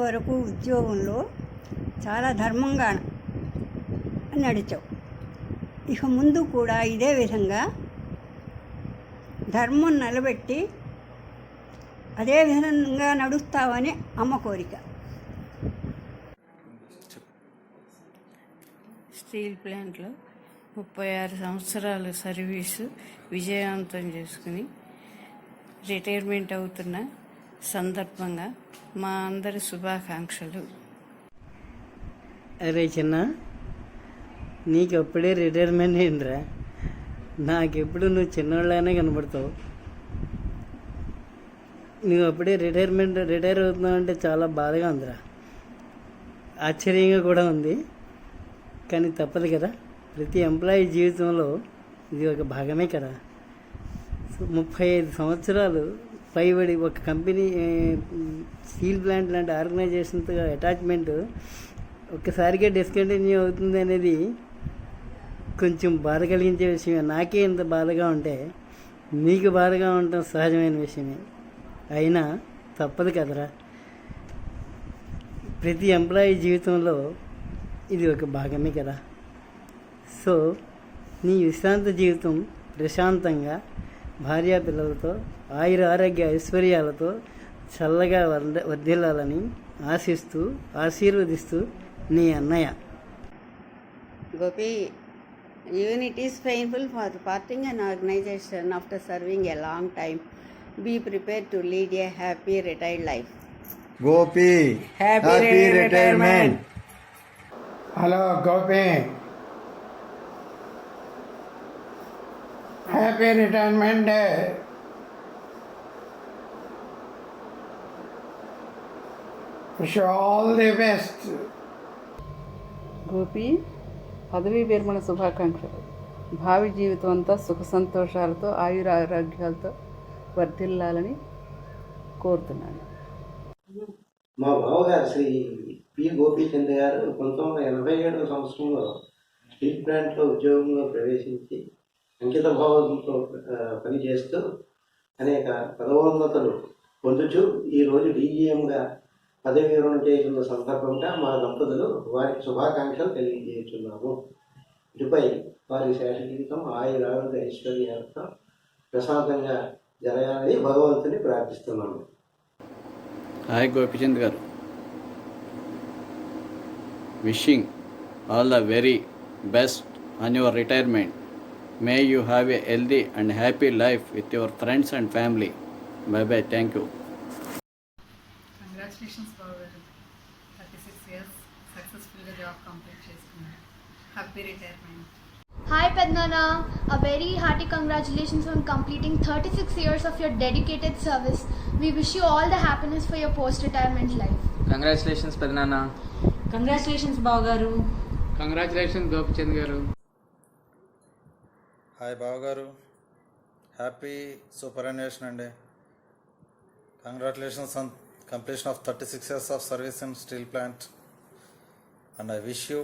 ఇంతవరకు ఉద్యోగంలో చాలా ధర్మంగా నడిచావు. ఇక ముందు కూడా ఇదే విధంగా ధర్మం నిలబెట్టి అదే విధంగా నడుస్తావని అమ్మ కోరిక. స్టీల్ ప్లాంట్లో 36 సంవత్సరాల సర్వీసు విజయవంతం చేసుకుని రిటైర్మెంట్ అవుతున్న సందర్భంగా మా అందరి శుభాకాంక్షలు. అరే చిన్న, నీకు అప్పుడే రిటైర్మెంట్ ఏంట్రా? నాకెప్పుడు నువ్వు చిన్నవాళ్ళనే కనబడతావు. నువ్వు అప్పుడే రిటైర్ అవుతున్నావు అంటే చాలా బాధగా ఉందిరా, ఆశ్చర్యంగా కూడా ఉంది. కానీ తప్పదు కదా, ప్రతి ఎంప్లాయీ జీవితంలో ఇది ఒక భాగమే కదా. 35 సంవత్సరాలు పైబడి ఒక కంపెనీ, స్టీల్ ప్లాంట్ లాంటి ఆర్గనైజేషన్తో అటాచ్మెంట్ ఒక్కసారిగా డిస్కంటిన్యూ అవుతుంది అనేది కొంచెం బాధ కలిగించే విషయమే. నాకే ఇంత బాధగా ఉంటే నీకు బాధగా ఉండటం సహజమైన విషయమే. అయినా తప్పదు కదరా, ప్రతి ఎంప్లాయీ జీవితంలో ఇది ఒక భాగమే కదా. సో నీ విశ్రాంత జీవితం ప్రశాంతంగా భార్యాపిల్లలతో ఆయుర ఆరోగ్య ఐశ్వర్యాలతో చల్లగా వర్ధిల్లాలని ఆశీర్వదిస్తూ నీ అన్నయ్య. Gopi, even it is painful for parting an organization after serving a long time. Be prepared to lead a happy retired life. Gopi, happy retirement. Hello, Gopi. Happy retirement day. Wish you all the best. Gopi, పదవీ విరమణ శుభాకాంక్షలు. భావి జీవితం అంతా సుఖ సంతోషాలతో ఆయుర ఆరోగ్యాలతో వర్ధిల్లాలని కోరుతున్నాను. మా బావగారు శ్రీ పి గోపీచంద్ గారు 1987 సంవత్సరంలో స్టీల్ ప్లాంట్లో ఉద్యోగంలో ప్రవేశించి అంకిత భావంతో పనిచేస్తూ అనేక పదోన్నతులు పొందుతూ ఈరోజు డీజీఎంగా పదవి విరమణ చేస్తున్న సందర్భంగా మా దంపతులు వారికి శుభాకాంక్షలు తెలియజేస్తున్నాము. ఇటుపై వారి శేష జీవితం ఆయురారోగ్య ఐశ్వర్యాలతో ప్రశాంతంగా జరగాలని భగవంతుని ప్రార్థిస్తున్నాము. Hi Gopichand garu, wishing all the very best on your retirement. May you have a healthy and happy life with your friends and family. Bye bye, thank you. Congratulations Babu garu, 36 years సక్సెస్ఫుల్గా జాబ్ కంప్లీట్ చేసుకున్నారు. Happy retirement. Hi Pednana, a very hearty congratulations on completing 36 years of your dedicated service. We wish you all the happiness for your post-retirement life. Congratulations Pednana. Congratulations Babu garu. Congratulations Gopichand గారు. Hi బావగారు, happy super అన్వేషణ అండి. Congratulations on completion of 36 years of service in steel plant, and I wish you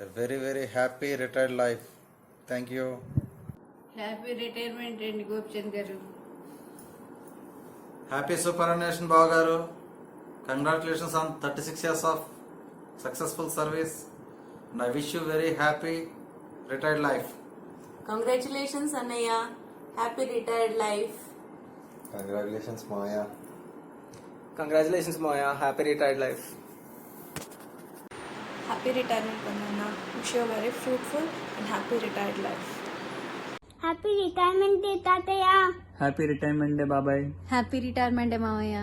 a very very happy retired life. Thank you. Happy retirement అండి గోపిచంద్ గారు. Happy superannuation బావగారు. Congratulations on 36 years of successful service, and I wish you very happy retired life. Congratulations అన్నయ్య, happy retired life. Congratulations Maya. Congratulations Maya, happy retired life. Happy retirement Pednana. Wish you a very fruitful and happy retired life. Happy retirement day Tataya. Happy retirement day babai. Happy retirement మావయ్య.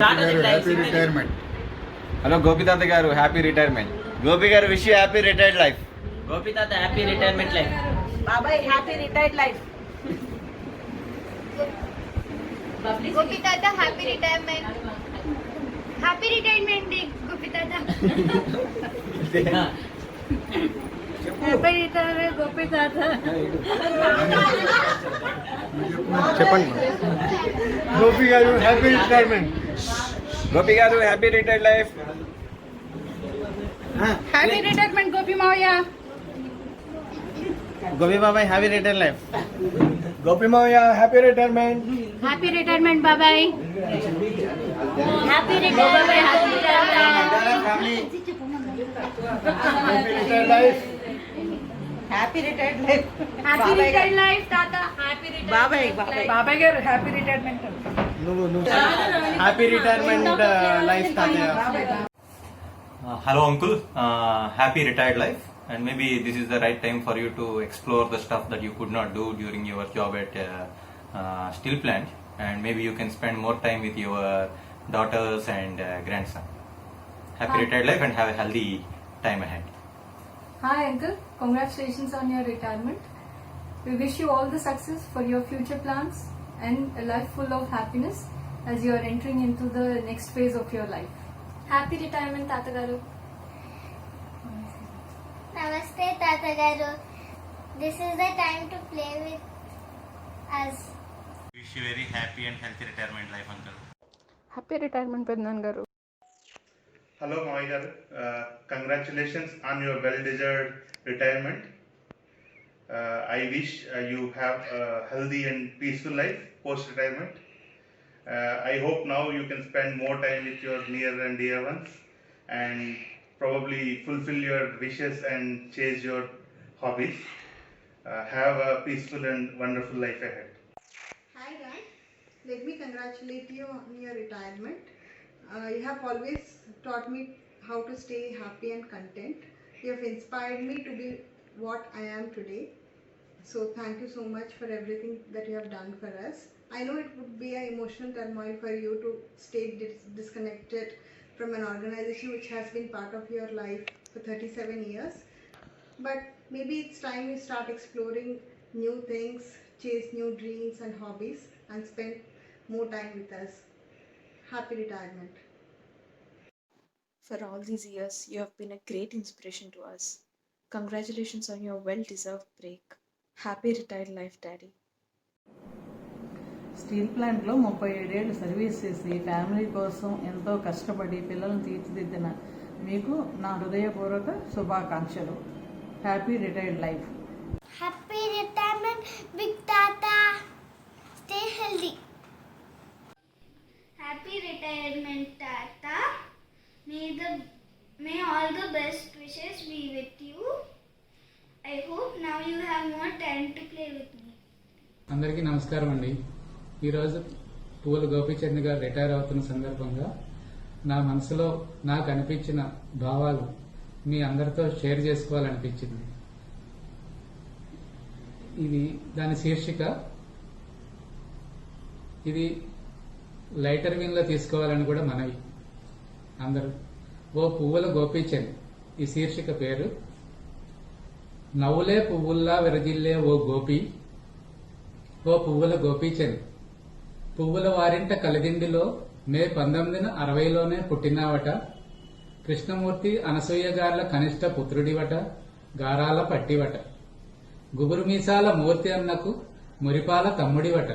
Happy retirement. Hello Gopi Tata garu, happy retirement. Gopi garu, wish you happy retired life. Gopi Tata, happy retirement life. బాబాయ్, happy retired life. Gopi Tata, happy retirement. Happy retirement day Gopi Tata. Happy retirement Gopi తాత. చెప్పండి. Gopi garu happy retirement. Gopi garu, happy retired life. Happy retirement Gopi మావయ్య. గోపి బాబాయ్, happy retired life. Gopi మావయ్య happy retirement. Happy retirement బాబాయ్. Happy retirement. Happy retired life. Happy retired life, Tata. Happy retired బాబాయ్ బాబాయ్ గారు happy retirement. నువ్వు హ్యాపీ రిటైర్మెంట్ లైఫ్ తాతయ్య. Hello uncle, happy retired life, and maybe this is the right time for you to explore the stuff that you could not do during your job at steel plant, and maybe you can spend more time with your daughters and grandson. Happy retired life and have a healthy time ahead. Hi uncle, congratulations on your retirement. We wish you all the success for your future plans and a life full of happiness as you are entering into the next phase of your life. Happy retirement, Tata Garu. Namaste, Tata Garu. This is the time to play with us. Wish you very happy and healthy retirement life, uncle. Happy retirement పెద్దనాన్న గారు. Hello, Mawai garu. Congratulations on your well-deserved retirement. I wish you have a healthy and peaceful life post-retirement. I hope now you can spend more time with your near and dear ones and probably fulfill your wishes and chase your hobbies. Have a peaceful and wonderful life ahead. Hi guys, let me congratulate you on your retirement. You have always taught me how to stay happy and content. You have inspired me to be what I am today. So thank you so much for everything that you have done for us. I know it would be an emotional turmoil for you to stay disconnected from an organization which has been part of your life for 37 years. But maybe it's time you start exploring new things, chase new dreams and hobbies, and spend more time with us. Happy retirement. For all these years, you have been a great inspiration to us. Congratulations on your well-deserved break. Happy retired life, Daddy. Steel ప్లాంట్లో 37 ఏళ్ళు service చేసి family కోసం ఎంతో కష్టపడి పిల్లలను తీర్చిదిద్దిన మీకు నా హృదయపూర్వక శుభాకాంక్షలు. Happy retired life. Happy retirement, Big Tata. Stay healthy. Happy retirement, Tata. May all the best wishes be with you. I hope now you have more time to play with me. అందరికీ నమస్కారం అండి. ఈరోజు పువ్వుల గోపీచంద్ గారు retire అవుతున్న సందర్భంగా నా మనసులో నాకు అనిపించిన భావాలు మీ అందరితో షేర్ చేసుకోవాలనిపించింది. ఇది దాని శీర్షిక. ఇది లైటర్ విన్లో తీసుకోవాలని కూడా మనవి. అందరూ ఓ పువ్వుల గోపీచంద్ ఈ శీర్షిక పేరు. నవ్వులే పువ్వుల్లా విరజిల్లే ఓ గోపి, ఓ పువ్వుల గోపీచంద్, పువ్వుల వారింట కలిదిండిలో మే 1960లోనే పుట్టినావట. కృష్ణమూర్తి అనసూయ గార్ల కనిష్ట పుత్రుడివట, గారాల పట్టివట. గుబురు మీసాల మూర్తి అన్నకు మురిపాల తమ్ముడివట.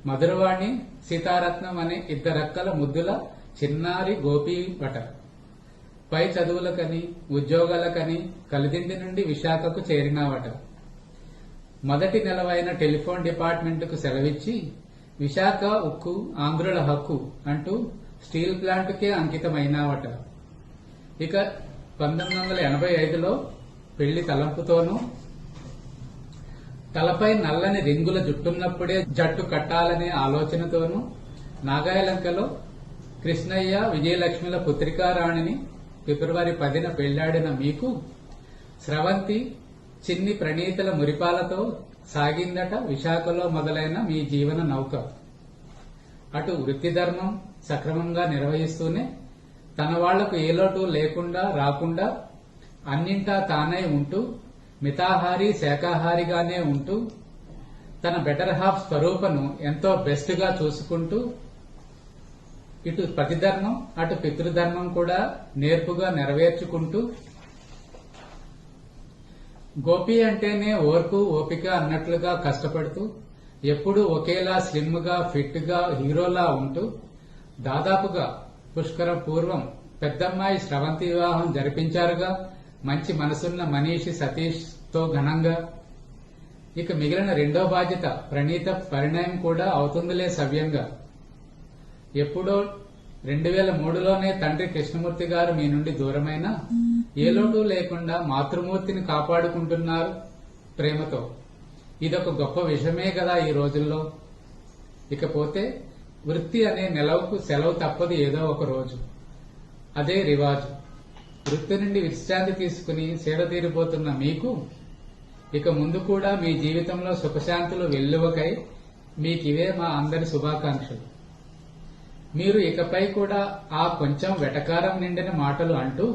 మధురవాణి సీతారత్నం అనే ఇద్దరక్కల ముద్దుల చిన్నారి గోపీవట. పై చదువులకని ఉద్యోగాలకని కలిదిండి నుండి విశాఖకు చేరినావట. మొదటి నెలవైన టెలిఫోన్ డిపార్ట్మెంటుకు సెలవిచ్చి విశాఖ ఉక్కు ఆంధ్రుల హక్కు అంటూ స్టీల్ ప్లాంటుకే అంకితమైనావట. ఇక 1985లో పెళ్లి తలంపుతోనూ తలపై నల్లని రింగుల జుట్టున్నప్పుడే జట్టు కట్టాలనే ఆలోచనతోనూ నాగాయలంకలో కృష్ణయ్య విజయలక్ష్మిల పుత్రికారాణిని ఫిబ్రవరి 10న పెళ్లాడిన మీకు స్రవంతి చిన్ని ప్రణీతల మురిపాలతో సాగిందట విశాఖలో మొదలైన మీ జీవన నౌక. అటు వృత్తి ధర్మం సక్రమంగా నిర్వహిస్తూనే తన వాళ్లకు ఏ లోటు లేకుండా రాకుండా అన్నింటా తానే ఉంటూ మితాహారి శాకాహారిగానే ఉంటూ తన బెటర్ హాఫ్ స్వరూపను ఎంతో బెస్ట్ గా చూసుకుంటూ ఇటు ప్రతిధర్మం అటు పితృధర్మం కూడా నేర్పుగా నెరవేర్చుకుంటూ గోపి అంటేనే ఓర్పు ఓపిక అన్నట్లుగా కష్టపడుతూ ఎప్పుడూ ఒకేలా స్లిమ్ గా ఫిట్ గా హీరోలా ఉంటూ దాదాపుగా పుష్కరం పూర్వం పెద్దమ్మాయి స్రవంతి వివాహం జరిపించారుగా మంచి మనసున్న మనీషి సతీష్ తో ఘనంగా. ఇక మిగిలిన రెండో బాధ్యత ప్రణీత పరిణయం కూడా అవుతుందిలే సవ్యంగా. ఎప్పుడో 2003లోనే తండ్రి కృష్ణమూర్తి గారు మీ నుండి దూరమైన ఏ లోటు లేకుండా మాతృమూర్తిని కాపాడుకుంటున్నారు ప్రేమతో. ఇదొక గొప్ప విషయమే కదా ఈ రోజుల్లో. ఇకపోతే వృత్తి అనే నెలవుకు సెలవు తప్పదు ఏదో ఒక రోజు. అదే రివాజు. వృత్తి నుండి విశ్రాంతి తీసుకుని సేద తీరిపోతున్న మీకు ఇక ముందు కూడా మీ జీవితంలో సుఖశాంతులు వెల్లువకై మీకివే మా అందరి శుభాకాంక్షలు. మీరు ఇకపై కూడా ఆ కొంచెం వెటకారం నిండిన మాటలు అంటూ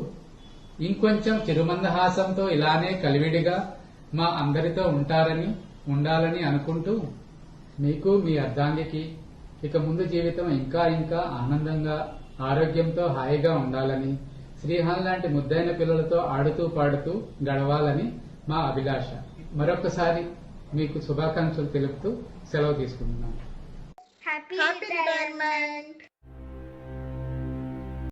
ఇంకొంచెం చిరుమందహాసంతో ఇలానే కలివిడిగా మా అందరితో ఉండాలని అనుకుంటూ మీకు మీ అర్ధాంగికి ఇక ముందు జీవితం ఇంకా ఇంకా ఆనందంగా ఆరోగ్యంతో హాయిగా ఉండాలని, శ్రీహాన్ లాంటి ముద్దైన పిల్లలతో ఆడుతూ పాడుతూ గడవాలని మా అభిలాష. మరొకసారి మీకు శుభాకాంక్షలు తెలుపుతూ సెలవు తీసుకుంటున్నాను. Happy retirement.